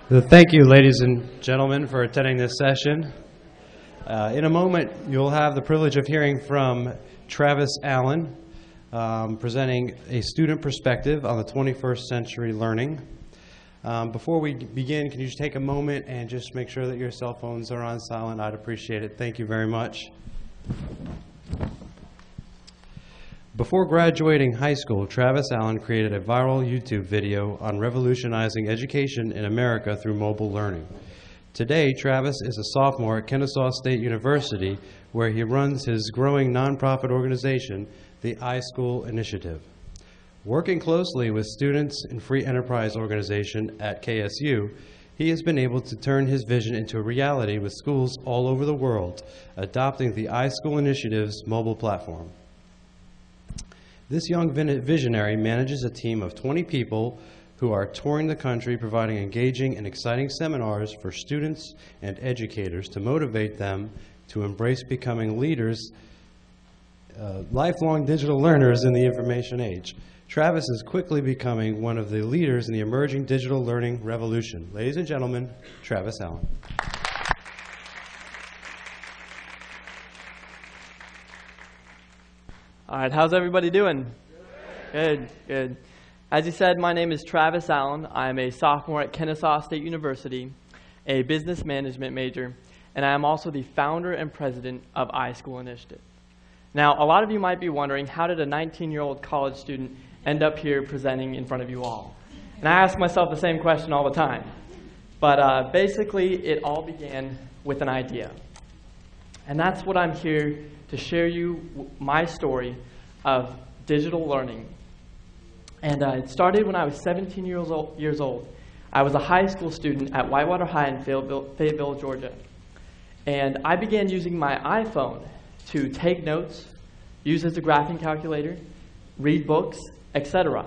Thank you, ladies and gentlemen, for attending this session. In a moment, you'll have the privilege of hearing from Travis Allen, presenting a student perspective on the 21st century learning. Before we begin, can you just take a moment and just make sure that your cell phones are on silent? I'd appreciate it. Thank you very much. Before graduating high school, Travis Allen created a viral YouTube video on revolutionizing education in America through mobile learning. Today, Travis is a sophomore at Kennesaw State University, where he runs his growing nonprofit organization, the iSchool Initiative. Working closely with students in Free Enterprise Organization at KSU, he has been able to turn his vision into a reality with schools all over the world, adopting the iSchool Initiative's mobile platform. This young visionary manages a team of 20 people who are touring the country, providing engaging and exciting seminars for students and educators to motivate them to embrace becoming leaders, lifelong digital learners in the information age. Travis is quickly becoming one of the leaders in the emerging digital learning revolution. Ladies and gentlemen, Travis Allen. All right, how's everybody doing? Good, good. As you said, my name is Travis Allen. I'm a sophomore at Kennesaw State University, a business management major, and I am also the founder and president of iSchool Initiative. Now, a lot of you might be wondering, how did a 19-year-old college student end up here presenting in front of you all? And I ask myself the same question all the time. But basically, it all began with an idea. And that's what I'm here to share you my story of digital learning. And it started when I was 17 years old. I was a high school student at Whitewater High in Fayetteville, Georgia. And I began using my iPhone to take notes, use as a graphing calculator, read books, etc.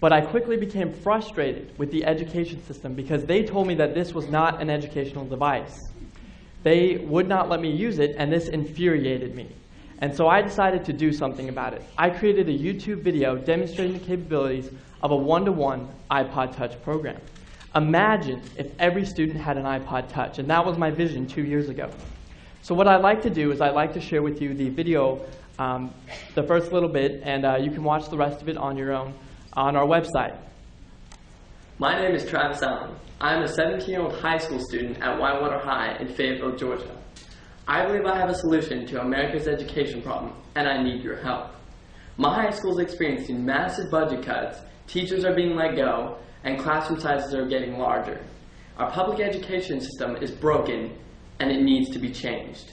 But I quickly became frustrated with the education system because they told me that this was not an educational device. They would not let me use it, and this infuriated me. And so I decided to do something about it. I created a YouTube video demonstrating the capabilities of a one-to-one iPod Touch program. Imagine if every student had an iPod Touch, and that was my vision 2 years ago. So what I'd like to do is I'd like to share with you the video, the first little bit, and you can watch the rest of it on your own on our website. My name is Travis Allen. I'm a 17-year-old high school student at Whitewater High in Fayetteville, Georgia. I believe I have a solution to America's education problem, and I need your help. My high school is experiencing massive budget cuts, teachers are being let go, and classroom sizes are getting larger. Our public education system is broken, and it needs to be changed.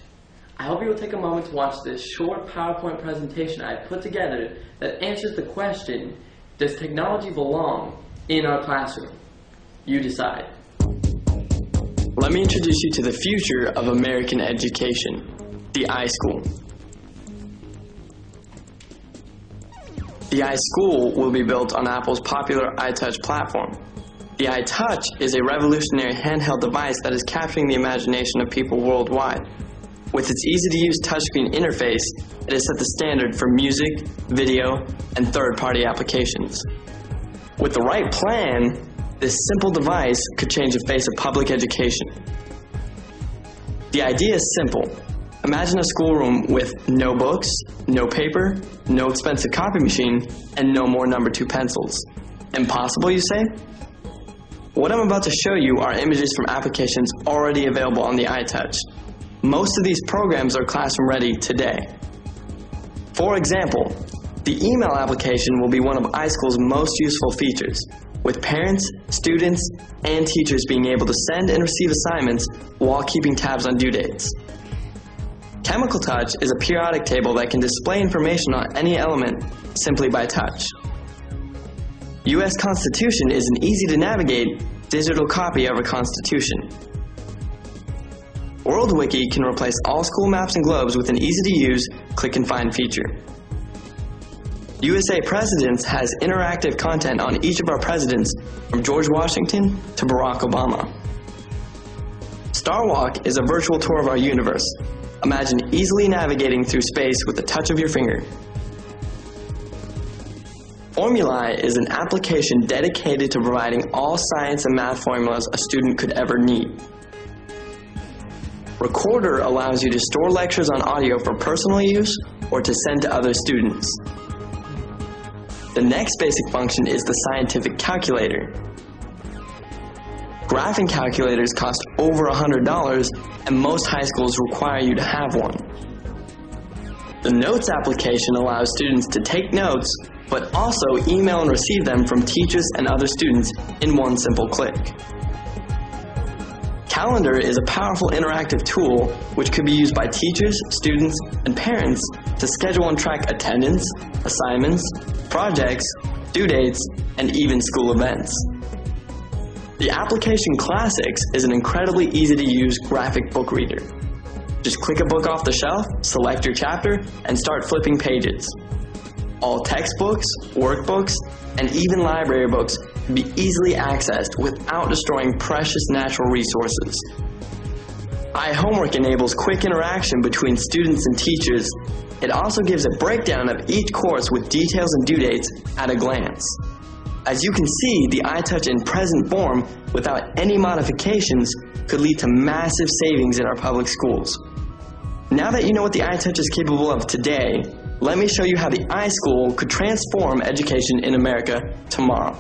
I hope you will take a moment to watch this short PowerPoint presentation I put together that answers the question, does technology belong in our classroom? You decide. Let me introduce you to the future of American education, the iSchool. The iSchool will be built on Apple's popular iTouch platform. The iTouch is a revolutionary handheld device that is capturing the imagination of people worldwide. With its easy-to-use touchscreen interface, it has set the standard for music, video, and third-party applications. With the right plan, this simple device could change the face of public education. The idea is simple. Imagine a schoolroom with no books, no paper, no expensive copy machine, and no more number 2 pencils. Impossible, you say? What I'm about to show you are images from applications already available on the iTouch. Most of these programs are classroom ready today. For example, the email application will be one of iSchool's most useful features, with parents, students, and teachers being able to send and receive assignments while keeping tabs on due dates. Chemical Touch is a periodic table that can display information on any element simply by touch. U.S. Constitution is an easy-to-navigate digital copy of a constitution. WorldWiki can replace all school maps and globes with an easy-to-use click-and-find feature. USA Presidents has interactive content on each of our presidents, from George Washington to Barack Obama. Star Walk is a virtual tour of our universe. Imagine easily navigating through space with the touch of your finger. Formulae is an application dedicated to providing all science and math formulas a student could ever need. Recorder allows you to store lectures on audio for personal use or to send to other students. The next basic function is the scientific calculator. Graphing calculators cost over $100, and most high schools require you to have one. The Notes application allows students to take notes, but also email and receive them from teachers and other students in one simple click. Calendar is a powerful interactive tool which could be used by teachers, students, and parents to schedule and track attendance, assignments, projects, due dates, and even school events. The application Classics is an incredibly easy-to-use graphic book reader. Just click a book off the shelf, select your chapter, and start flipping pages. All textbooks, workbooks, and even library books can be easily accessed without destroying precious natural resources. iHomework enables quick interaction between students and teachers. It also gives a breakdown of each course with details and due dates at a glance. As you can see, the iTouch in present form, without any modifications, could lead to massive savings in our public schools. Now that you know what the iTouch is capable of today, let me show you how the iSchool could transform education in America tomorrow.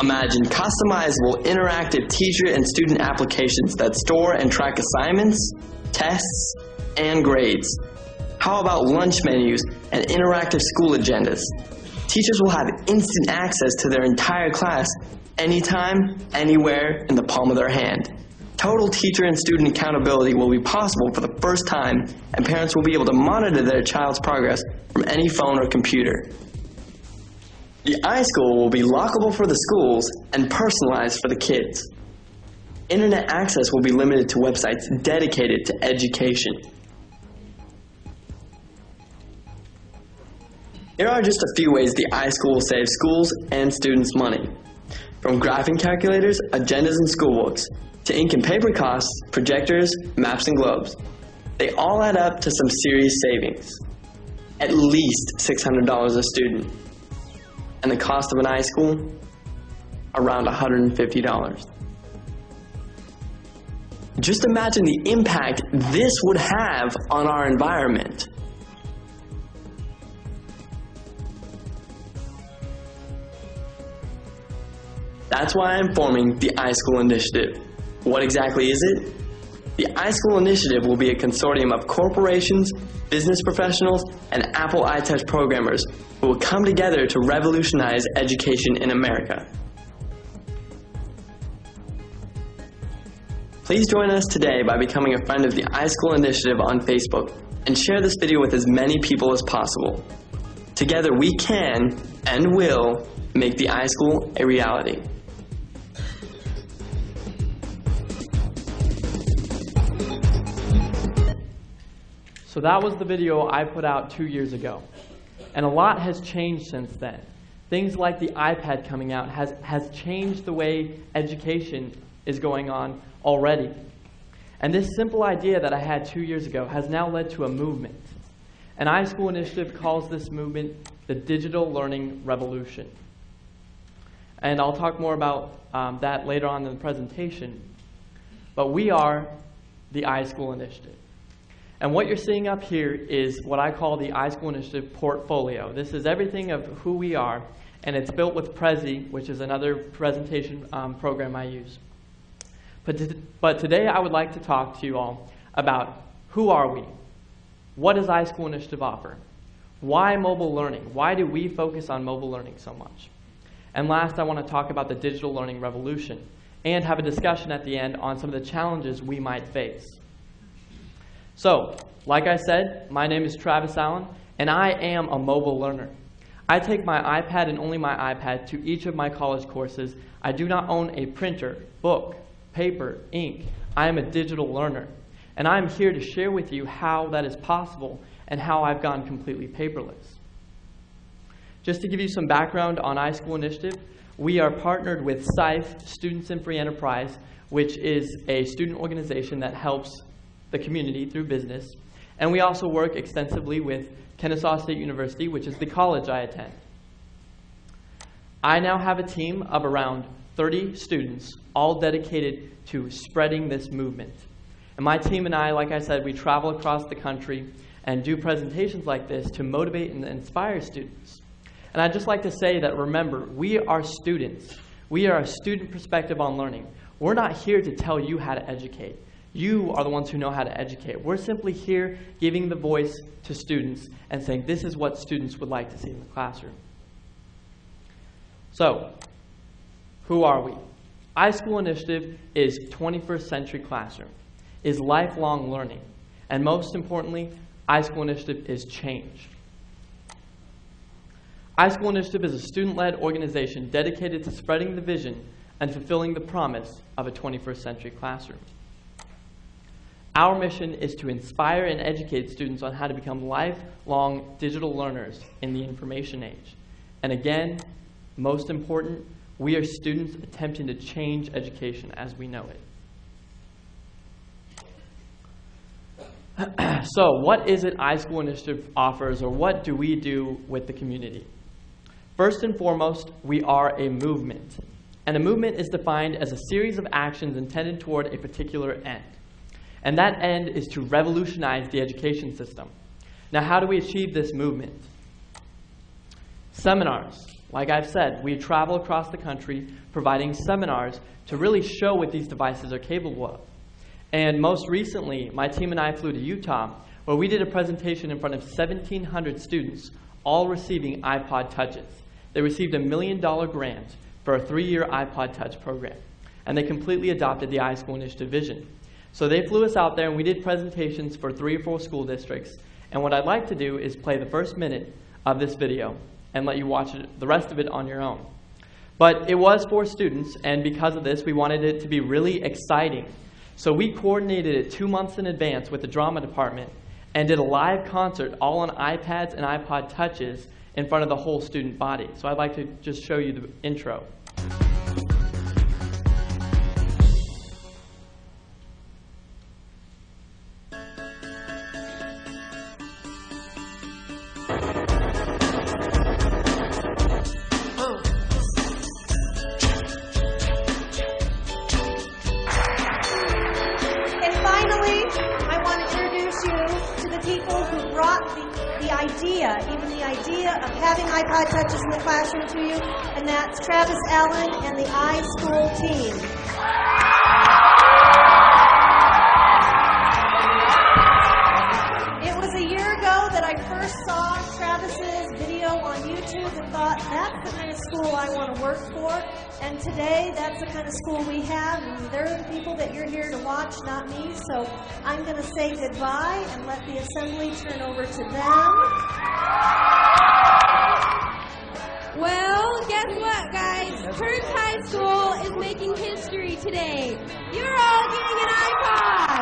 Imagine customizable, interactive teacher and student applications that store and track assignments, tests, and grades. How about lunch menus and interactive school agendas? Teachers will have instant access to their entire class anytime, anywhere, in the palm of their hand. Total teacher and student accountability will be possible for the first time, and parents will be able to monitor their child's progress from any phone or computer. The iSchool will be lockable for the schools and personalized for the kids. Internet access will be limited to websites dedicated to education. Here are just a few ways the iSchool will save schools and students money. From graphing calculators, agendas, and schoolbooks, to ink and paper costs, projectors, maps, and globes. They all add up to some serious savings. At least $600 a student. And the cost of an iSchool? Around $150. Just imagine the impact this would have on our environment. That's why I'm forming the iSchool Initiative. What exactly is it? The iSchool Initiative will be a consortium of corporations, business professionals, and Apple iTouch programmers who will come together to revolutionize education in America. Please join us today by becoming a friend of the iSchool Initiative on Facebook and share this video with as many people as possible. Together we can and will make the iSchool a reality. So that was the video I put out 2 years ago. And a lot has changed since then. Things like the iPad coming out has changed the way education is going on already. And this simple idea that I had 2 years ago has now led to a movement. An iSchool Initiative calls this movement the Digital Learning Revolution. And I'll talk more about that later on in the presentation. But we are the iSchool Initiative. And what you're seeing up here is what I call the iSchool Initiative portfolio. This is everything of who we are, and it's built with Prezi, which is another presentation program I use. But today I would like to talk to you all about who are we? What does iSchool Initiative offer? Why mobile learning? Why do we focus on mobile learning so much? And last, I want to talk about the digital learning revolution and have a discussion at the end on some of the challenges we might face. So, like I said, my name is Travis Allen, and I am a mobile learner. I take my iPad and only my iPad to each of my college courses. I do not own a printer, book, paper, ink. I am a digital learner, and I'm here to share with you how that is possible and how I've gone completely paperless. Just to give you some background on iSchool Initiative, we are partnered with SIFE, Students in Free Enterprise, which is a student organization that helps the community through business. And we also work extensively with Kennesaw State University, which is the college I attend. I now have a team of around 30 students, all dedicated to spreading this movement. And my team and I, like I said, we travel across the country and do presentations like this to motivate and inspire students. And I'd just like to say that, remember, we are students. We are a student perspective on learning. We're not here to tell you how to educate. You are the ones who know how to educate. We're simply here giving the voice to students and saying this is what students would like to see in the classroom. So, who are we? iSchool Initiative is 21st century classroom, is lifelong learning, and most importantly, iSchool Initiative is change. iSchool Initiative is a student-led organization dedicated to spreading the vision and fulfilling the promise of a 21st century classroom. Our mission is to inspire and educate students on how to become lifelong digital learners in the information age. And again, most important, we are students attempting to change education as we know it. So what is it iSchool Initiative offers, or what do we do with the community? First and foremost, we are a movement. And a movement is defined as a series of actions intended toward a particular end. And that end is to revolutionize the education system. Now, how do we achieve this movement? Seminars. Like I've said, we travel across the country providing seminars to really show what these devices are capable of. And most recently, my team and I flew to Utah, where we did a presentation in front of 1,700 students, all receiving iPod Touches. They received a $1 million grant for a 3-year iPod Touch program. And they completely adopted the iSchool Initiative vision. So they flew us out there, and we did presentations for 3 or 4 school districts. And what I'd like to do is play the first minute of this video and let you watch the rest of it on your own. But it was for students, and because of this, we wanted it to be really exciting. So we coordinated it 2 months in advance with the drama department and did a live concert all on iPads and iPod Touches in front of the whole student body. So I'd like to just show you the intro. Of having iPod Touches in the classroom to you, and that's Travis Allen and the iSchool team. It was a year ago that I first saw Travis's video on YouTube and thought, that's the kind of school I want to work for. And today, that's the kind of school we have, and they're the people that you're here to watch, not me. So I'm going to say goodbye and let the assembly turn over to them. Well, guess what, guys? Kearns High School is making history today. You're all getting an iPod.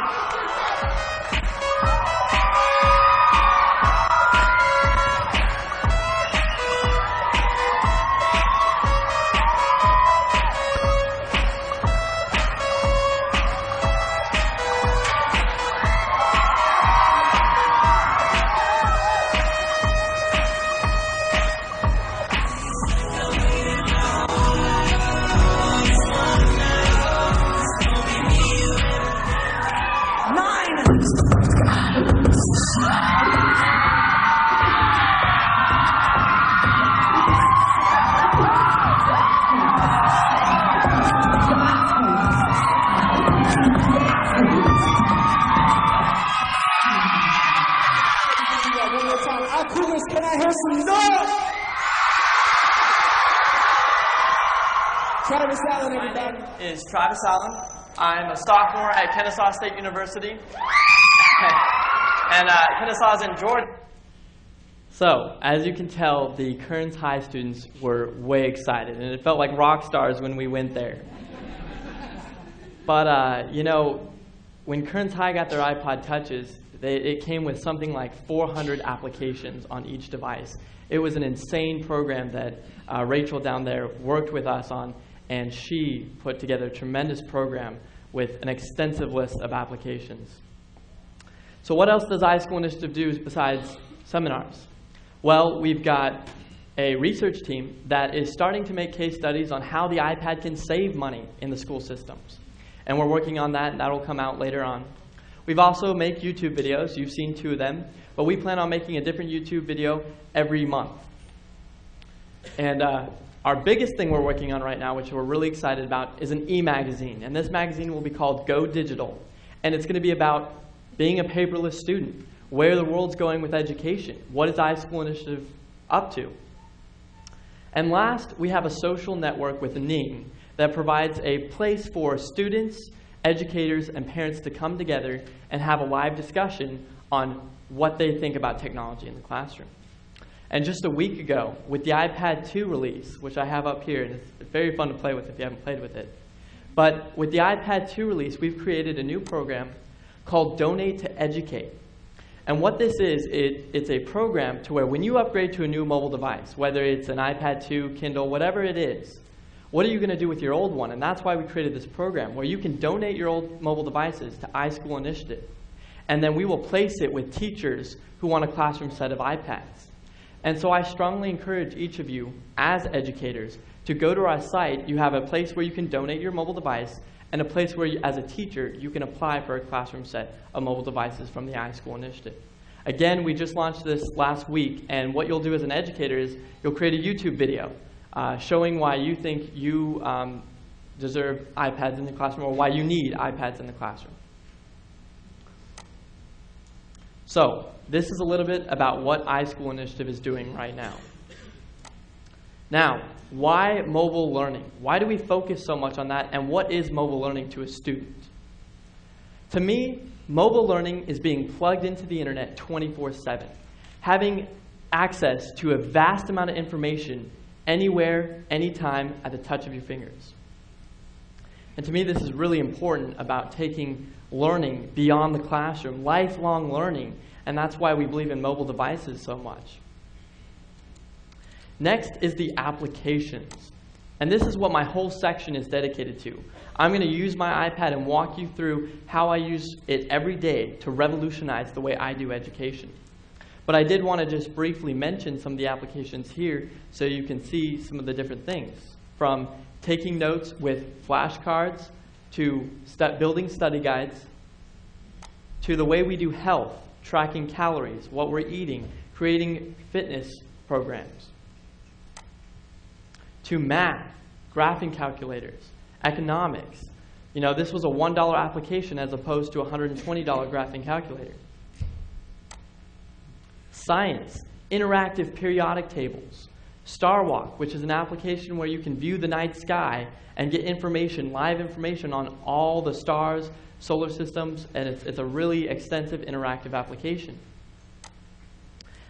Can I hear some noise? Travis Allen, everybody. My name is Travis Allen. I'm a sophomore at Kennesaw State University. And Kennesaw is in Georgia. So, as you can tell, the Kearns High students were way excited, and it felt like rock stars when we went there. But, you know, when Kearns High got their iPod Touches, it came with something like 400 applications on each device. It was an insane program that Rachel down there worked with us on, and she put together a tremendous program with an extensive list of applications. So what else does iSchool Initiative do besides seminars? Well, we've got a research team that is starting to make case studies on how the iPad can save money in the school systems. And we're working on that, and that'll come out later on. We've also made YouTube videos. You've seen 2 of them. But we plan on making a different YouTube video every month. And our biggest thing we're working on right now, which we're really excited about, is an e-magazine. And this magazine will be called Go Digital. And it's going to be about being a paperless student, where the world's going with education, what is iSchool Initiative up to. And last, we have a social network with Ning that provides a place for students, educators, and parents to come together and have a live discussion on what they think about technology in the classroom. And just a week ago, with the iPad 2 release, which I have up here, and it's very fun to play with if you haven't played with it, but with the iPad 2 release, we've created a new program called Donate to Educate. And what this is, it's a program to where when you upgrade to a new mobile device, whether it's an iPad 2, Kindle, whatever it is, what are you going to do with your old one? And that's why we created this program, where you can donate your old mobile devices to iSchool Initiative. And then we will place it with teachers who want a classroom set of iPads. And so I strongly encourage each of you, as educators, to go to our site. You have a place where you can donate your mobile device, and a place where, as a teacher, you can apply for a classroom set of mobile devices from the iSchool Initiative. Again, we just launched this last week, and what you'll do as an educator is you'll create a YouTube video showing why you think you deserve iPads in the classroom, or why you need iPads in the classroom. So, this is a little bit about what iSchool Initiative is doing right now. Now, why mobile learning? Why do we focus so much on that, and what is mobile learning to a student? To me, mobile learning is being plugged into the internet 24/7, having access to a vast amount of information anywhere, anytime, at the touch of your fingers. And to me, this is really important about taking learning beyond the classroom, lifelong learning, and that's why we believe in mobile devices so much. Next is the applications. And this is what my whole section is dedicated to. I'm going to use my iPad and walk you through how I use it every day to revolutionize the way I do education. But I did want to just briefly mention some of the applications here so you can see some of the different things. From taking notes with flashcards, to building study guides, to the way we do health, tracking calories, what we're eating, creating fitness programs, to math, graphing calculators, economics. You know, this was a $1 application as opposed to a $120 graphing calculator. Science, interactive periodic tables. Star Walk, which is an application where you can view the night sky and get information, live information on all the stars, solar systems, and it's a really extensive interactive application.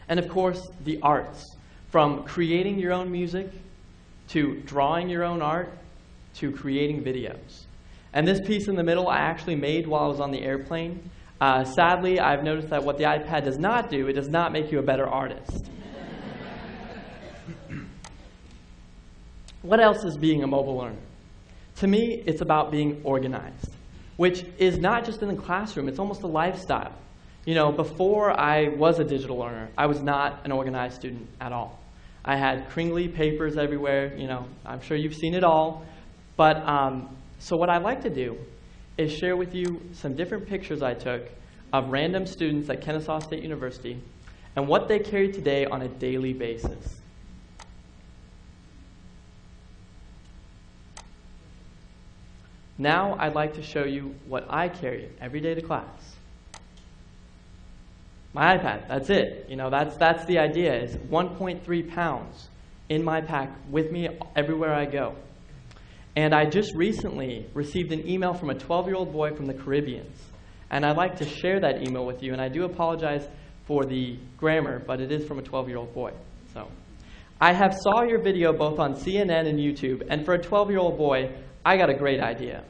And of course, the arts, from creating your own music, to drawing your own art, to creating videos. And this piece in the middle I actually made while I was on the airplane. Sadly, I've noticed that what the iPad does not do, it does not make you a better artist. What else is being a mobile learner? To me, it's about being organized, which is not just in the classroom, it's almost a lifestyle. You know, before I was a digital learner, I was not an organized student at all. I had cringly papers everywhere, you know, I'm sure you've seen it all. But, so what I'd like to do is share with you some different pictures I took of random students at Kennesaw State University and what they carry today on a daily basis. Now I'd like to show you what I carry every day to class. My iPad, that's it. You know, that's the idea, is 1.3 pounds in my pack with me everywhere I go. And I just recently received an email from a 12-year-old boy from the Caribbean. And I'd like to share that email with you, and I do apologize for the grammar, but it is from a 12-year-old boy. So, I have saw your video both on CNN and YouTube, and for a 12-year-old boy, I got a great idea.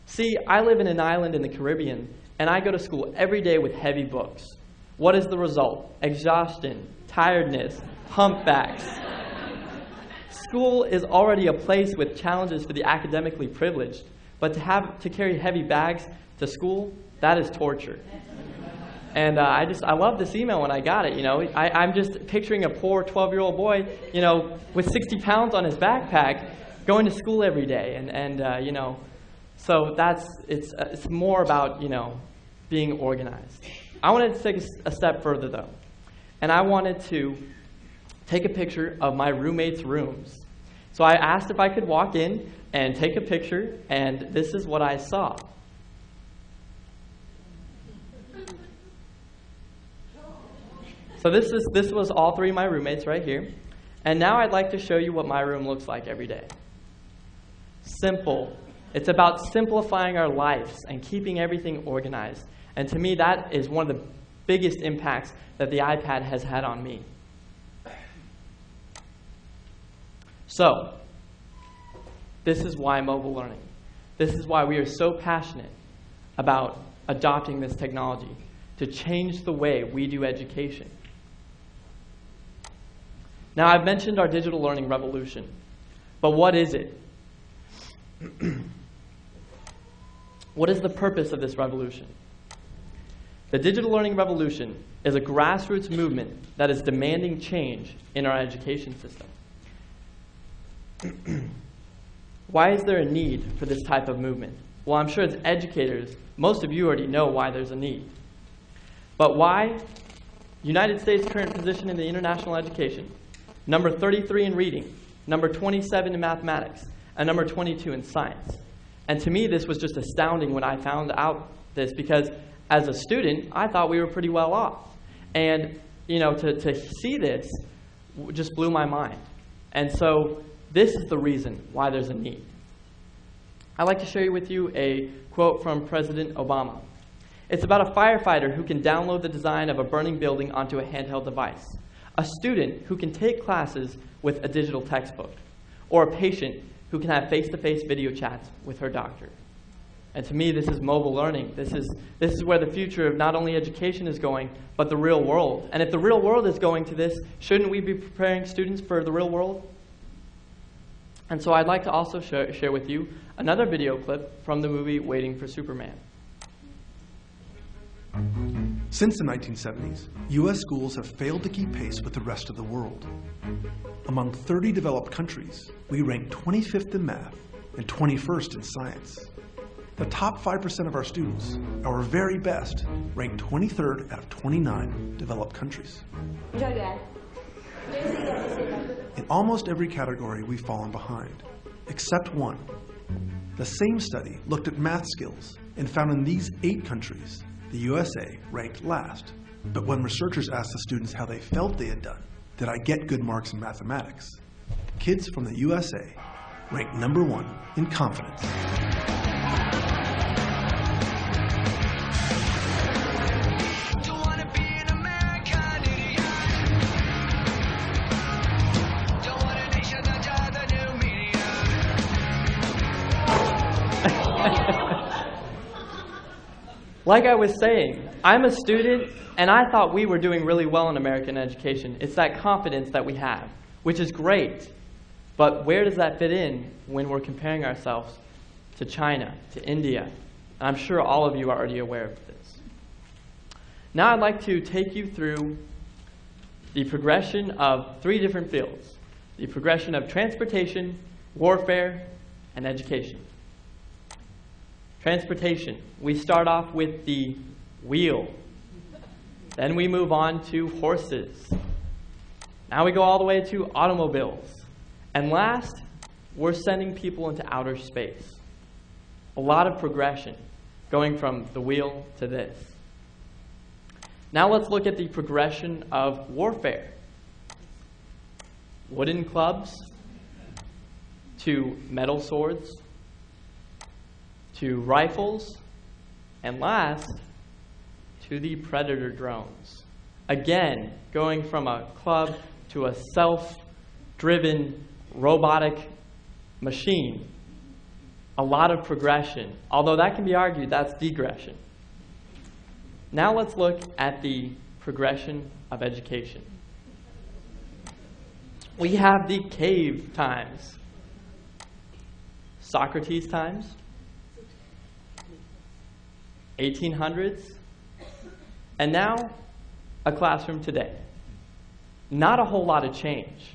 See, I live in an island in the Caribbean, and I go to school every day with heavy books. What is the result? Exhaustion, tiredness, humpbacks. School is already a place with challenges for the academically privileged, but to carry heavy bags to school, that is torture. And I love this email when I got it. I'm just picturing a poor 12-year-old boy, with 60 pounds on his backpack, going to school every day, so it's more about being organized. I wanted to take a step further though, and I wanted to take a picture of my roommates' rooms. So I asked if I could walk in and take a picture, and this is what I saw. So this was all three of my roommates right here. And now I'd like to show you what my room looks like every day. Simple. It's about simplifying our lives and keeping everything organized. And to me, that is one of the biggest impacts that the iPad has had on me. So, this is why mobile learning. This is why we are so passionate about adopting this technology to change the way we do education. Now, I've mentioned our digital learning revolution, but what is it? What is the purpose of this revolution? The digital learning revolution is a grassroots movement that is demanding change in our education system. Why is there a need for this type of movement? Well, I'm sure as educators, most of you already know why there's a need. But why? United States' current position in the international education, number 33 in reading, number 27 in mathematics, and number 22 in science. And to me, this was just astounding when I found out this, because as a student, I thought we were pretty well off. And, to see this just blew my mind. And so this is the reason why there's a need. I'd like to share with you a quote from President Obama. It's about a firefighter who can download the design of a burning building onto a handheld device, a student who can take classes with a digital textbook, or a patient who can have face-to-face video chats with her doctor. And to me, this is mobile learning. This is where the future of not only education is going, but the real world. And if the real world is going to this, shouldn't we be preparing students for the real world? And so I'd like to also share with you another video clip from the movie Waiting for Superman. Since the 1970s, U.S. schools have failed to keep pace with the rest of the world. Among 30 developed countries, we rank 25th in math and 21st in science. The top 5% of our students, our very best, rank 23rd out of 29 developed countries. In almost every category, we've fallen behind, except one. The same study looked at math skills and found in these 8 countries, the USA ranked last. But when researchers asked the students how they felt they had done, did I get good marks in mathematics? Kids from the USA ranked number 1 in confidence. Like I was saying, I'm a student, and I thought we were doing really well in American education. It's that confidence that we have, which is great. But where does that fit in when we're comparing ourselves to China, to India? And I'm sure all of you are already aware of this. Now I'd like to take you through the progression of 3 different fields. The progression of transportation, warfare, and education. Transportation. We start off with the wheel. Then we move on to horses. Now we go all the way to automobiles. And last, we're sending people into outer space. A lot of progression, going from the wheel to this. Now let's look at the progression of warfare. Wooden clubs to metal swords, to rifles, and last, to the Predator drones. Again, going from a club to a self-driven robotic machine. A lot of progression, although that can be argued that's degression. Now let's look at the progression of education. We have the cave times, Socrates times, 1800s, And now, a classroom today. Not a whole lot of change.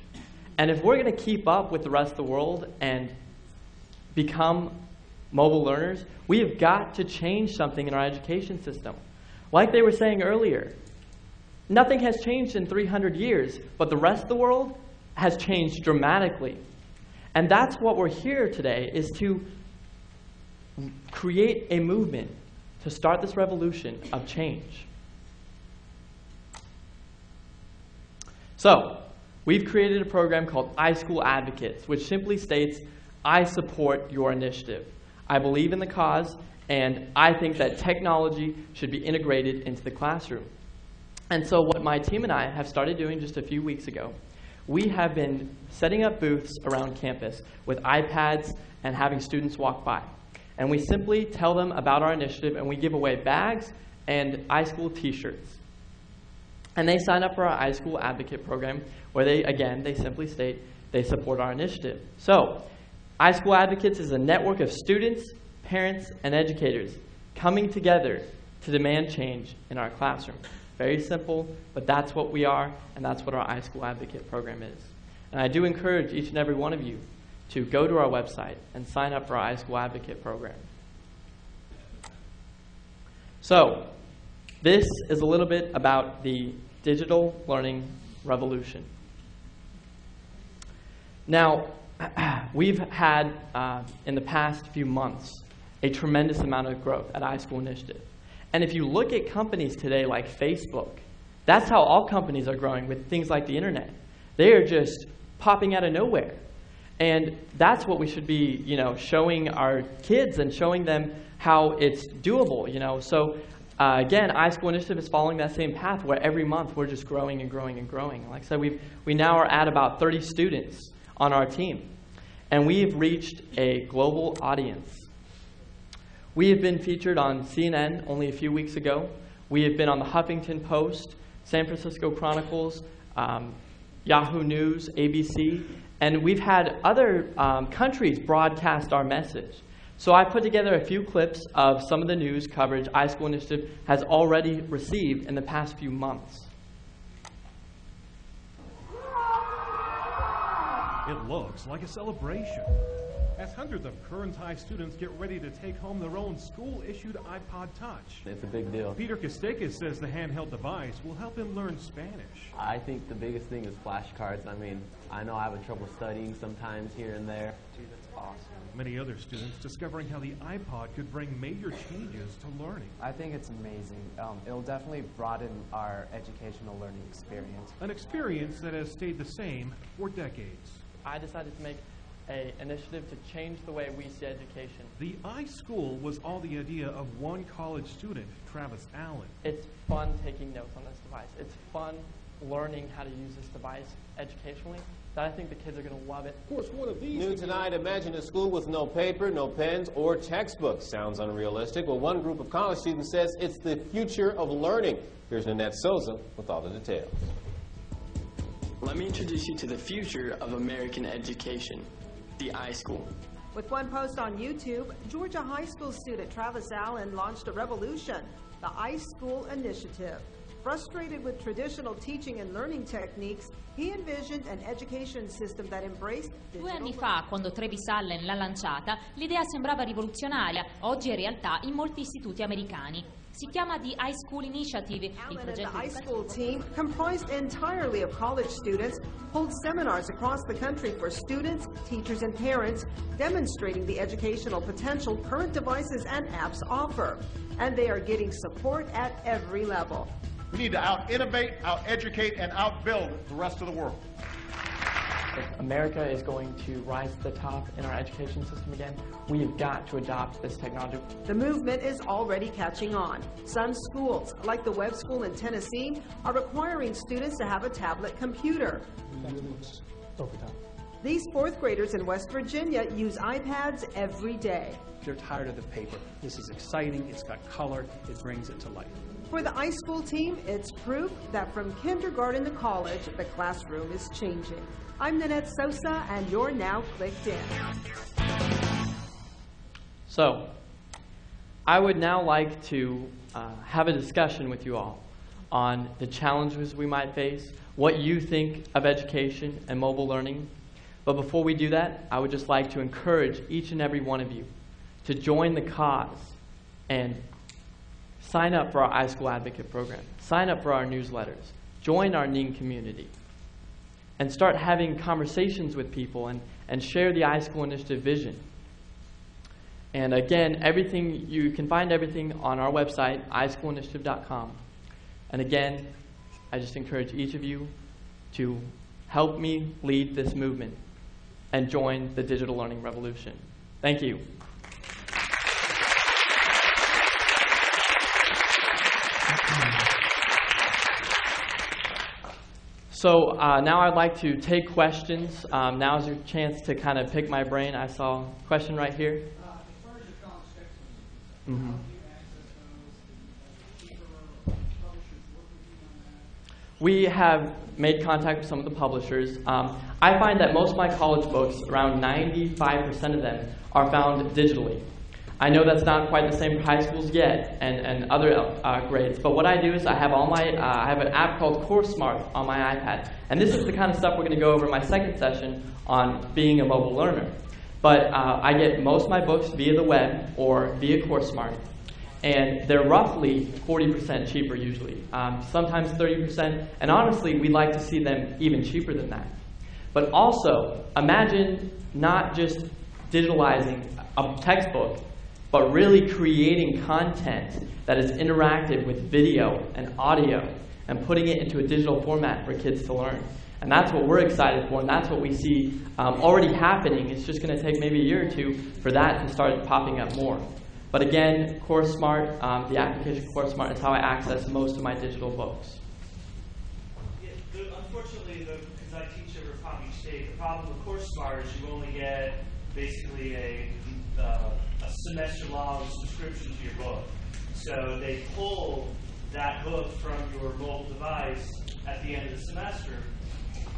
And if we're going to keep up with the rest of the world and become mobile learners, we have got to change something in our education system. Like they were saying earlier, nothing has changed in 300 years, but the rest of the world has changed dramatically. And that's what we're here today, is to create a movement to start this revolution of change. So, we've created a program called iSchool Advocates, which simply states, I support your initiative. I believe in the cause, and I think that technology should be integrated into the classroom. And so what my team and I have started doing just a few weeks ago, we have been setting up booths around campus with iPads and having students walk by. And we simply tell them about our initiative, and we give away bags and iSchool t-shirts. And they sign up for our iSchool Advocate program, where they simply state they support our initiative. So, iSchool Advocates is a network of students, parents, and educators coming together to demand change in our classroom. Very simple, but that's what we are, and that's what our iSchool Advocate program is. And I do encourage each and every one of you to go to our website and sign up for our iSchool Advocate program. So, this is a little bit about the digital learning revolution. Now, we've had, in the past few months, a tremendous amount of growth at iSchool Initiative. And if you look at companies today like Facebook, that's how all companies are growing with things like the internet. They are just popping out of nowhere. And that's what we should be, showing our kids and showing them how it's doable, So again, iSchool Initiative is following that same path where every month we're just growing and growing and growing. Like I said, we now are at about 30 students on our team. And we've reached a global audience. We have been featured on CNN only a few weeks ago. We have been on the Huffington Post, San Francisco Chronicles, Yahoo News, ABC, and we've had other countries broadcast our message. So I put together a few clips of some of the news coverage iSchool Initiative has already received in the past few months. It looks like a celebration as hundreds of current high students get ready to take home their own school-issued iPod Touch. It's a big deal. Peter Kostakis says the handheld device will help him learn Spanish. I think the biggest thing is flashcards. I know I have trouble studying sometimes here and there. Dude, that's awesome. Many other students discovering how the iPod could bring major changes to learning. I think it's amazing. It'll definitely broaden our educational learning experience. An experience that has stayed the same for decades. I decided to make an initiative to change the way we see education. The iSchool was all the idea of one college student, Travis Allen. It's fun taking notes on this device. It's fun learning how to use this device educationally. That I think the kids are going to love it. Of course, one of these. New tonight, imagine a school with no paper, no pens, or textbooks. Sounds unrealistic. Well, one group of college students says it's the future of learning. Here's Nanette Souza with all the details. Let me introduce you to the future of American education, the iSchool. With one post on YouTube, Georgia high school student Travis Allen launched a revolution, the iSchool Initiative. Frustrated with traditional teaching and learning techniques, he envisioned an education system that embraced digital. 2 anni fa, quando Travis Allen l'ha lanciata, l'idea sembrava rivoluzionaria. Oggi è realtà in molti istituti americani. Si chiama The iSchool Initiative. Il progetto the iSchool team, comprised entirely of college students, holds seminars across the country for students, teachers, and parents, demonstrating the educational potential current devices and apps offer. And they are getting support at every level. We need to out-innovate, out-educate, and out-build the rest of the world. If America is going to rise to the top in our education system again, we have got to adopt this technology. The movement is already catching on. Some schools, like the Webb School in Tennessee, are requiring students to have a tablet computer. These 4th graders in West Virginia use iPads every day. They're tired of the paper. This is exciting, it's got color, it brings it to life. For the iSchool team, it's proof that from kindergarten to college, the classroom is changing. I'm Nanette Souza, and you're now clicked in. So, I would now like to have a discussion with you all on the challenges we might face, what you think of education and mobile learning. But before we do that, I would just like to encourage each and every one of you to join the cause and sign up for our iSchool Advocate program. Sign up for our newsletters. Join our NEEN community. And start having conversations with people and share the iSchool Initiative vision. And again, you can find everything on our website, iSchoolInitiative.com. And again, I just encourage each of you to help me lead this movement and join the digital learning revolution. Thank you. So now I'd like to take questions. Now's your chance to kind of pick my brain. I saw a question right here. Mm-hmm. We have made contact with some of the publishers. I find that most of my college books, around 95% of them, are found digitally. I know that's not quite the same for high schools yet and other grades, but what I do is I have I have an app called CourseSmart on my iPad, and this is the kind of stuff we're going to go over in my second session on being a mobile learner. But I get most of my books via the web or via CourseSmart, and they're roughly 40% cheaper usually, sometimes 30%, and honestly, we'd like to see them even cheaper than that. But also, imagine not just digitalizing a textbook, but really creating content that is interactive with video and audio and putting it into a digital format for kids to learn. And that's what we're excited for, and that's what we see already happening. It's just going to take maybe a year or two for that to start popping up more. But again, CourseSmart, the application CourseSmart is how I access most of my digital books. Yeah, unfortunately, because I teach over at Palm Beach State, the problem with CourseSmart is you only get basically a semester-long subscription to your book. So they pull that book from your mobile device at the end of the semester,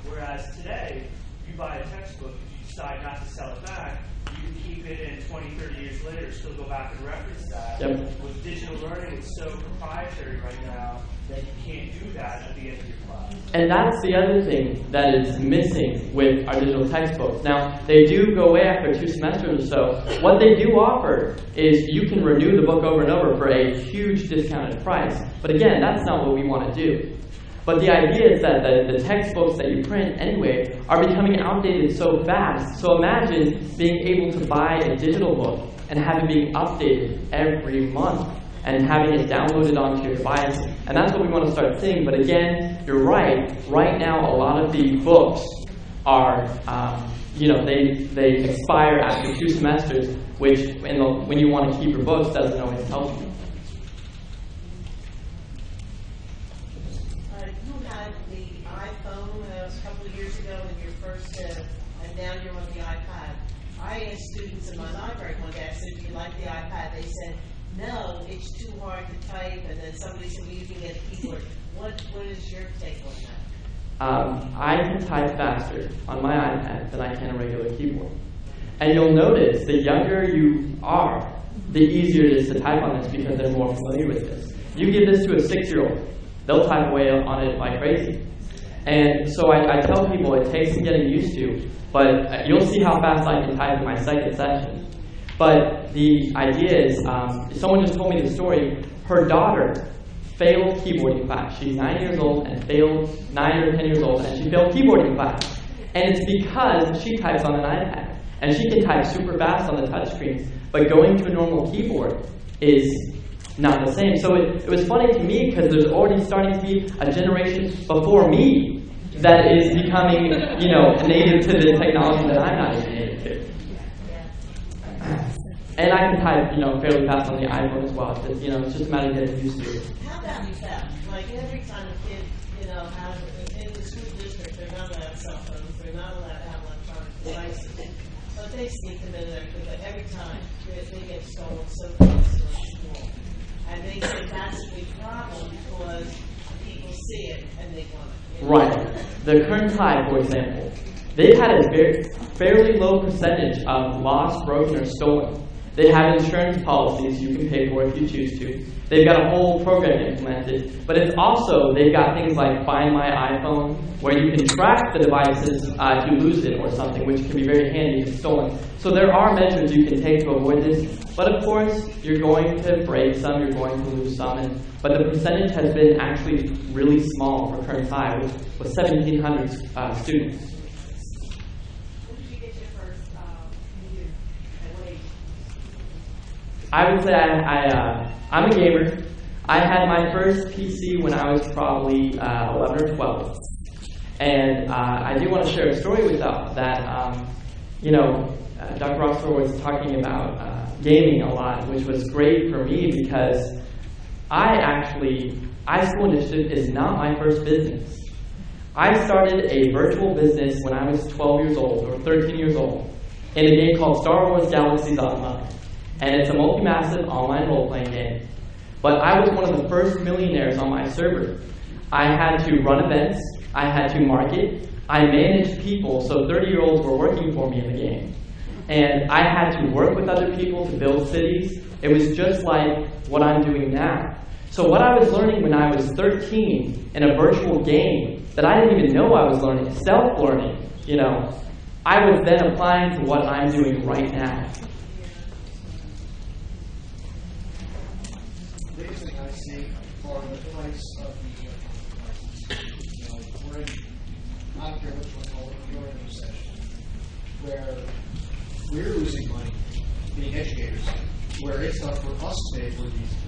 whereas today, you buy a textbook, if you decide not to sell it back, you can keep it and 20, 30 years later still go back and reference that. Yep. With digital learning, it's so proprietary right now that you can't do that at the end of your class. And that's the other thing that is missing with our digital textbooks. Now, they do go away after 2 semesters or so. What they do offer is you can renew the book over and over for a huge discounted price. But again, that's not what we want to do. But the idea is that the textbooks that you print anyway are becoming outdated so fast. So imagine being able to buy a digital book and having it being updated every month and having it downloaded onto your device. And that's what we want to start seeing. But again, you're right. Right now, a lot of the books are, they expire after 2 semesters, which when you want to keep your books doesn't always help you. You had the iPhone a couple of years ago when you're first, and now you're on the iPad. I asked students in my library one day, I said, do you like the iPad? They said, no, it's too hard to type, and then somebody said, well, you can get a keyboard. What is your take on that? I can type faster on my iPad than I can a regular keyboard. And you'll notice the younger you are, the easier it is to type on this because they're more familiar with this. You give this to a 6-year-old, they'll type away on it like crazy. And so I tell people it takes some getting used to, but you'll see how fast I can type in my second session. But the idea is, someone just told me the story, her daughter failed keyboarding class. She's 9 years old and failed, 9 or 10 years old, and she failed keyboarding class. And it's because she types on an iPad. And she can type super fast on the touchscreens, but going to a normal keyboard is not the same. So it was funny to me because there's already starting to be a generation before me that is becoming, native to the technology that I'm not even native to. And I can type, fairly fast on the iPhone as well. It's just a matter of getting used to it. How about theft? Like every time a kid, has in the school district, they're not allowed to have cell phones, they're not allowed to have electronic devices, but they sneak them in there. But every time they get stolen so close to the school, and they say that's a big problem because people see it and they want it. Right. The Current Tide, for example, they've had a fairly low percentage of lost, broken, or stolen. They have insurance policies you can pay for if you choose to. They've got a whole program implemented, but it's also, they've got things like Find My iPhone, where you can track the devices if you lose it or something, which can be very handy if stolen. So there are measures you can take to avoid this, but of course, you're going to break some, you're going to lose some, but the percentage has been actually really small for Kearns High, with 1,700 students. I would say I'm a gamer. I had my first PC when I was probably 11 or 12. And I do want to share a story with that. Dr. Rossler was talking about gaming a lot, which was great for me because iSchool Initiative is not my first business. I started a virtual business when I was 12 years old, or 13 years old, in a game called Star Wars Galaxies Online. And it's a multi-massive online role-playing game. But I was one of the first millionaires on my server. I had to run events, I had to market, I managed people, so 30-year-olds were working for me in the game. And I had to work with other people to build cities. It was just like what I'm doing now. So what I was learning when I was 13 in a virtual game that I didn't even know I was learning, self-learning, I was then applying to what I'm doing right now. I don't care what you want to call it, we're in a recession, where we're losing money being educators, where it's tough for us to pay for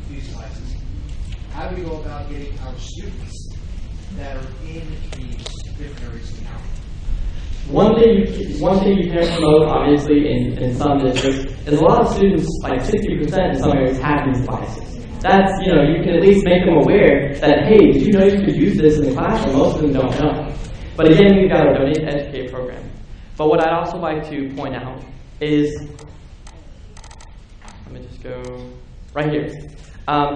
these classes. How do we go about getting our students that are in these different areas of town? One thing you can promote, obviously, in some districts, is a lot of students, like 60% in some areas, have these devices. That's, you can at least make them aware that, hey, did you know you could use this in the classroom? Most of them don't know. But again, we've got our Donate to Educate program. But what I'd also like to point out is, let me just go right here.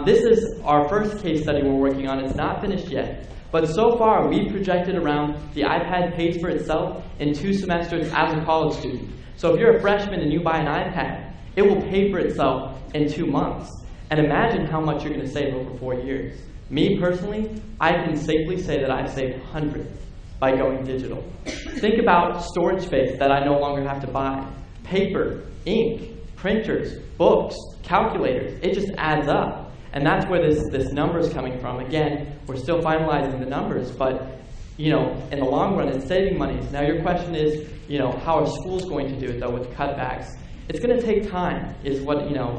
This is our first case study we're working on. It's not finished yet. But so far, we've projected around the iPad pays for itself in 2 semesters as a college student. So if you're a freshman and you buy an iPad, it will pay for itself in 2 months. And imagine how much you're going to save over 4 years. Me personally, I can safely say that I've saved hundreds by going digital. Think about storage space that I no longer have to buy. Paper, ink, printers, books, calculators. It just adds up. And that's where this number is coming from. Again, we're still finalizing the numbers, but in the long run, it's saving money. Now your question is, how are schools going to do it though with cutbacks? It's going to take time, is what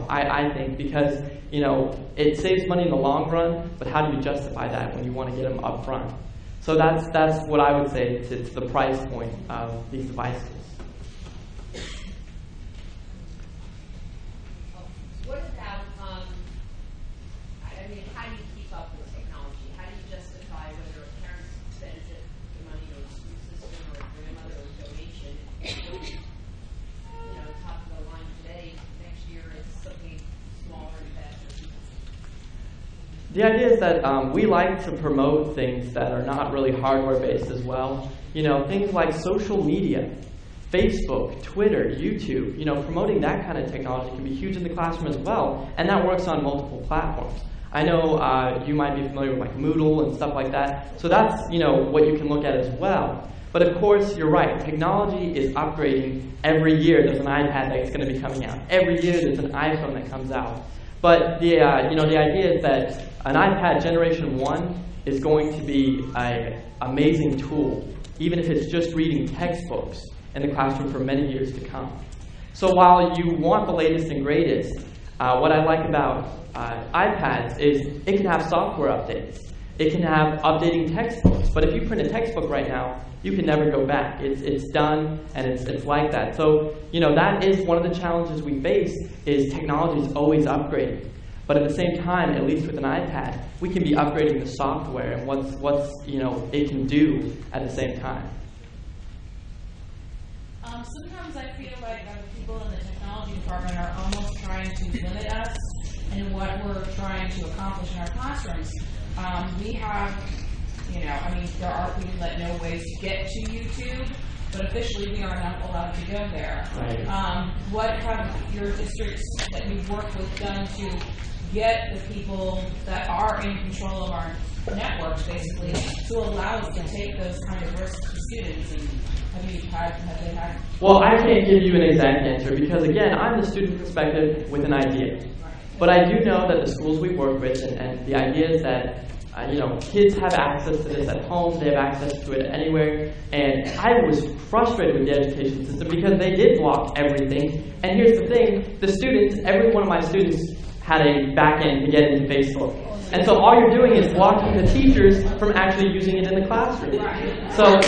I think, because it saves money in the long run. But how do you justify that when you want to get them up front? So that's what I would say to the price point of these devices. What about how do you keep up with technology? How do you justify whether a parent spends the money on a school system or a grandmother or a donation? Top of the line today, next year it's something smaller and faster. The idea is that we like to promote things that are not really hardware-based as well. Things like social media, Facebook, Twitter, YouTube, promoting that kind of technology can be huge in the classroom as well, and that works on multiple platforms. I know you might be familiar with like Moodle and stuff like that, so that's what you can look at as well. But of course, you're right, technology is upgrading every year. There's an iPad that's going to be coming out. Every year there's an iPhone that comes out. But the idea is that an iPad Generation 1 is going to be an amazing tool, even if it's just reading textbooks in the classroom for many years to come. So while you want the latest and greatest, what I like about iPads is it can have software updates. It can have updating textbooks. But if you print a textbook right now, you can never go back. It's done, and it's like that. So that is one of the challenges we face, is technology is always upgrading. But at the same time, at least with an iPad, we can be upgrading the software and what's it can do at the same time. Sometimes I feel like people in the technology department are almost trying to limit us in what we're trying to accomplish in our classrooms. We have, there are people that know ways to get to YouTube, but officially we are not allowed to go there. Right. What have your districts that you've worked with done to get the people that are in control of our networks, basically, to allow us to take those kind of risks to students? And have they had? Well, I can't give you an exact answer because, again, I'm the student perspective with an idea. But I do know that the schools we work with, and the idea is that kids have access to this at home, they have access to it anywhere, and I was frustrated with the education system because they did block everything. And here's the thing, the students, every one of my students had a back end to get into Facebook. And so all you're doing is blocking the teachers from actually using it in the classroom. So,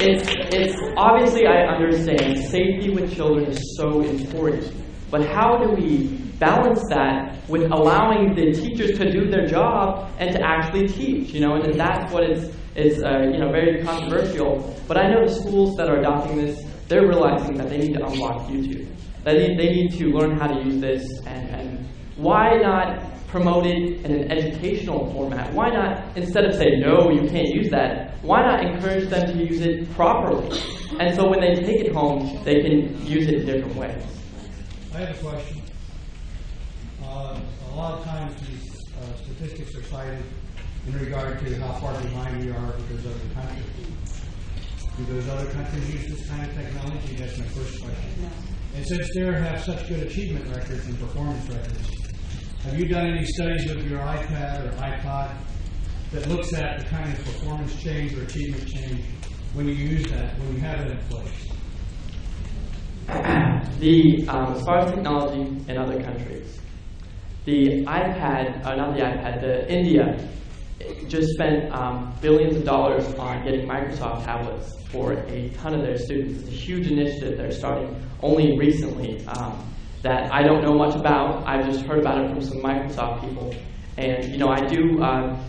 it's obviously, I understand safety with children is so important, but how do we balance that with allowing the teachers to do their job and to actually teach? And that's what is very controversial. But I know the schools that are adopting this, they're realizing that they need to unlock YouTube. They need to learn how to use this, and why not promote it in an educational format? Why not, instead of saying, no, you can't use that, why not encourage them to use it properly? And so when they take it home, they can use it in different ways. I have a question. A lot of times these statistics are cited in regard to how far behind we are with those other countries. Do those other countries use this kind of technology? That's my first question. And since they have such good achievement records and performance records, have you done any studies with your iPad or iPod that looks at the kind of performance change or achievement change when you use that, when you have it in place? As far as technology in other countries, the India just spent billions of dollars on getting Microsoft tablets for a ton of their students. It's a huge initiative they're starting only recently that I don't know much about. I've just heard about it from some Microsoft people. And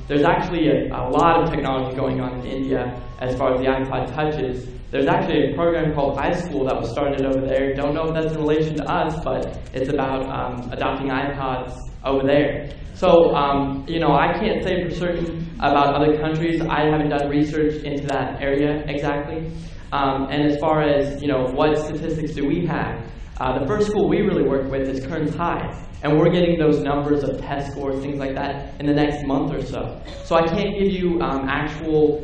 there's actually a lot of technology going on in India as far as the iPod touches. There's actually a program called iSchool that was started over there. Don't know if that's in relation to us, but it's about adopting iPods over there. So, I can't say for certain about other countries. I haven't done research into that area exactly. And as far as, what statistics do we have? The first school we really work with is Kearns High. And we're getting those numbers of test scores, things like that, in the next month or so. So I can't give you actual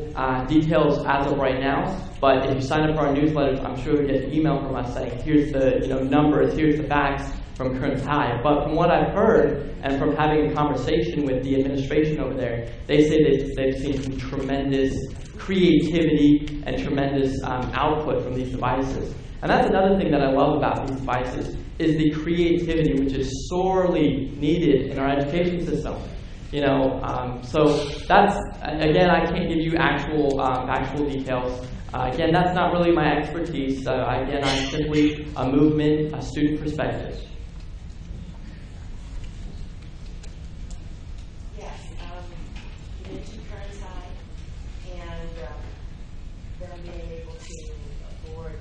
details as of right now, but if you sign up for our newsletters, I'm sure you'll get an email from us saying, here's the numbers, here's the facts from Kearns High. But from what I've heard, and from having a conversation with the administration over there, they say they've seen some tremendous creativity and tremendous output from these devices. And that's another thing that I love about these devices, is the creativity, which is sorely needed in our education system. So that's, again, I can't give you actual details. Again, that's not really my expertise. Again, I'm simply a movement, a student perspective. Yes, you mentioned Kearns High, and them being able to afford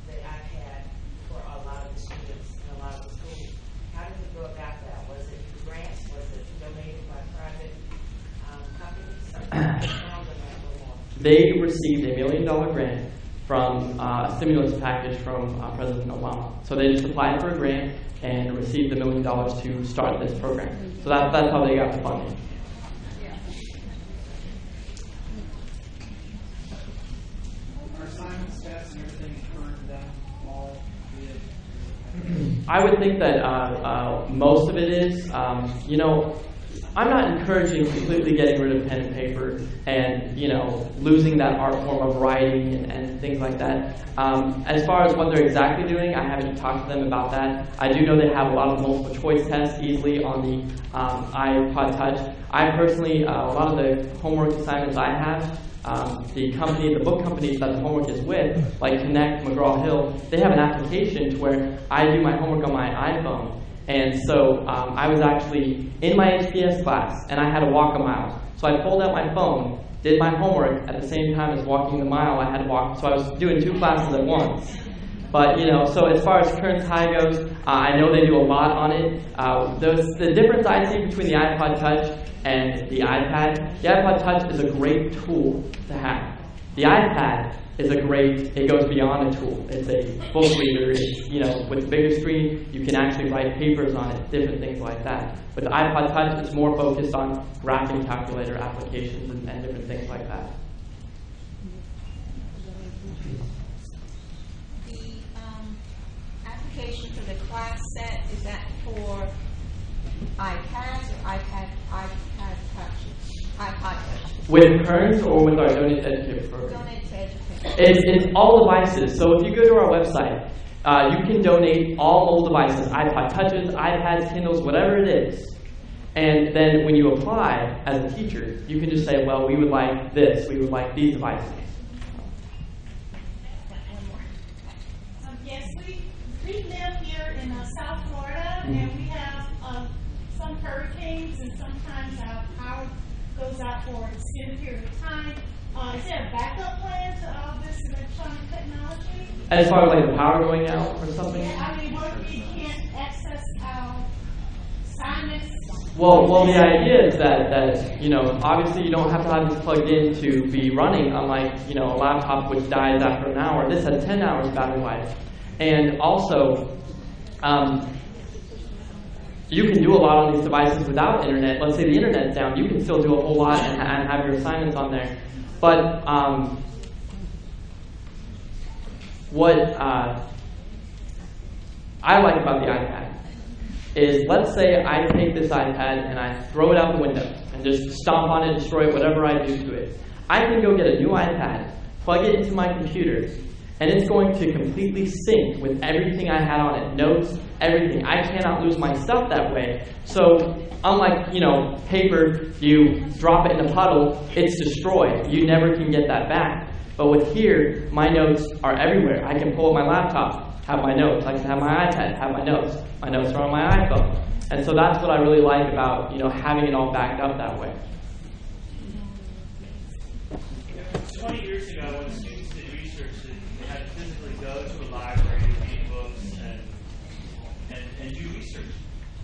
the iPad for a lot of the students in a lot of the schools. How did we go about that? Was it through grants? Was it donated by private companies? They received $1 million grant from a stimulus package from President Obama. So they just applied for a grant and received $1 million to start this program. So that's how they got the funding. Are assignment stats and everything current to them all? I would think that most of it is. I'm not encouraging completely getting rid of pen and paper and, losing that art form of writing and things like that. As far as what they're exactly doing, I haven't talked to them about that. I do know they have a lot of multiple choice tests easily on the iPod Touch. I personally, a lot of the homework assignments I have, the book companies that the homework is with, like Connect, McGraw-Hill, they have an application to where I do my homework on my iPhone. And so I was actually in my HPS class, and I had to walk a mile. So I pulled out my phone, did my homework at the same time as walking the mile I had to walk. So I was doing 2 classes at once. But, so as far as Kearns High goes, I know they do a lot on it. The difference I see between the iPod Touch and the iPod Touch is a great tool to have. The iPad is it goes beyond a tool. It's a book reader. It's, with a bigger screen, you can actually write papers on it, different things like that. But the iPod Touch is more focused on graphing calculator applications and different things like that. Application for the class set, is that for iPads or iPod Touch? With Kearns or with our Donate to Educate program? Donate to Educate. It's all devices. So if you go to our website, you can donate all mobile devices, iPod Touches, iPads, Kindles, whatever it is. And then when you apply as a teacher, you can just say, well, we would like this, we would like these devices. Yes, we live here in South Florida, and we have some hurricanes, and sometimes our power goes out for an extended period of time. Is there a backup plan to all this electronic technology? As far as like the power going out or something? Yeah, I mean, what if we can't access our assignments? Well, the idea is that obviously you don't have to have this plugged in to be running, unlike a laptop which dies after an hour. This has 10 hours battery life. And also, you can do a lot on these devices without internet. Let's say the internet's down, you can still do a whole lot and have your assignments on there. But what I like about the iPad is, let's say I take this iPad and I throw it out the window and just stomp on it, destroy it, whatever I do to it. I can go get a new iPad, plug it into my computer, and it's going to completely sync with everything I had on it, notes, everything. I cannot lose my stuff that way. So unlike, paper, you drop it in a puddle, it's destroyed. You never can get that back. But with here, my notes are everywhere. I can pull up my laptop, have my notes. I can have my iPad, have my notes. My notes are on my iPhone. And so that's what I really like about, having it all backed up that way. 20 years ago, when students did research, they had to physically go to a library, read books, and do research.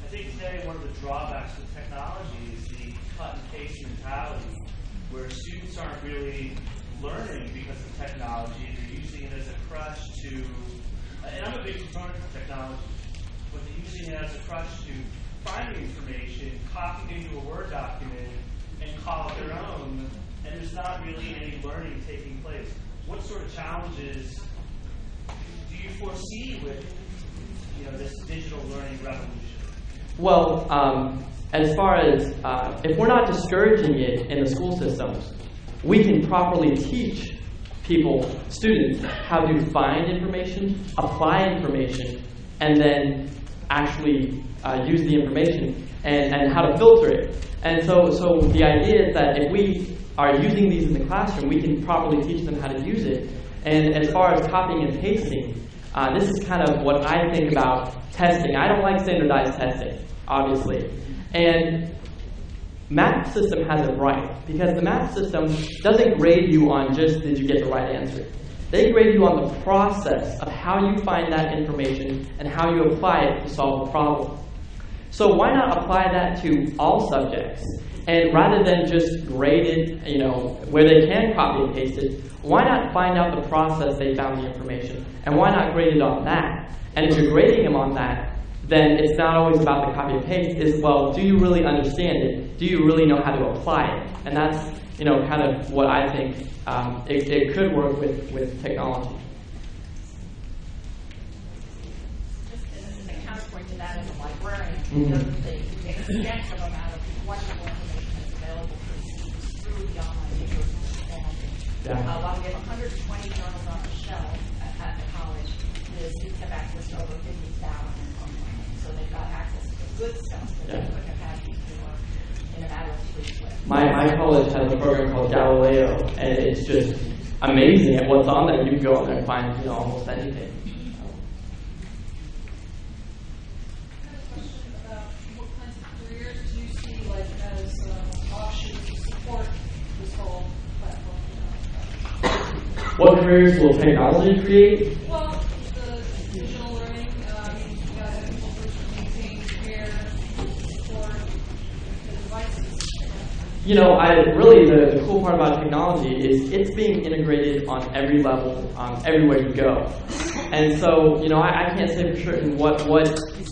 I think today one of the drawbacks of technology is the cut and paste mentality, where students aren't really learning because of technology. They're using it as a crutch to, and I'm a big proponent of technology, but they're using it as a crutch to find the information, copy it into a Word document, and call it their own, and there's not really any learning taking place. What sort of challenges do you foresee with this digital learning revolution? Well, as far as, if we're not discouraging it in the school systems, we can properly teach students, how to find information, apply information, and then actually use the information and how to filter it. And so the idea is that if we are using these in the classroom, we can properly teach them how to use it. And as far as copying and pasting, this is kind of what I think about testing. I don't like standardized testing, obviously. And math system has it right, because the math system doesn't grade you on just did you get the right answer. They grade you on the process of how you find that information and how you apply it to solve a problem. So why not apply that to all subjects? And rather than just grade it, where they can copy and paste it, why not find out the process they found the information? And why not grade it on that? And if you're grading them on that, then it's not always about the copy and paste. It's, well, do you really understand it? Do you really know how to apply it? And that's, kind of what I think it could work with technology. Just as a counterpoint to that, as a librarian, Mm-hmm. the extensive amount of wonderful information that's available for students through the online ecosystem. Yeah. While we have 120 journals on the shelf at the college, the students have access to over 50,000 online. So they've got access to the good stuff that they couldn't have had before in a matter of 3 clicks. My college has a program called Galileo, and it's just amazing at what's on there. You can go on there and find almost anything. What kinds of careers do you see as offshoots to support this whole platform? What careers will technology create? Well, the you know, really the cool part about technology is it's being integrated on every level, everywhere you go. And so, you know, I can't say for certain what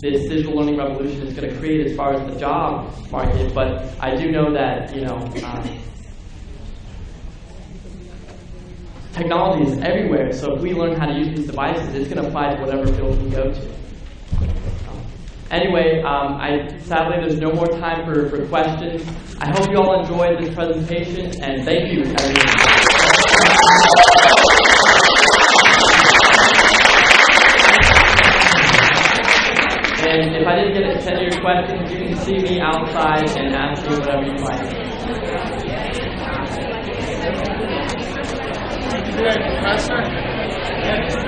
this digital learning revolution is going to create as far as the job market, but I do know that, you know, technology is everywhere. So if we learn how to use these devices, it's going to apply to whatever field we go to. Anyway, sadly there's no more time for questions. I hope you all enjoyed this presentation, and thank you, everyone. And if I didn't get to send your questions, you can see me outside and ask me whatever you like. Thank you, Professor.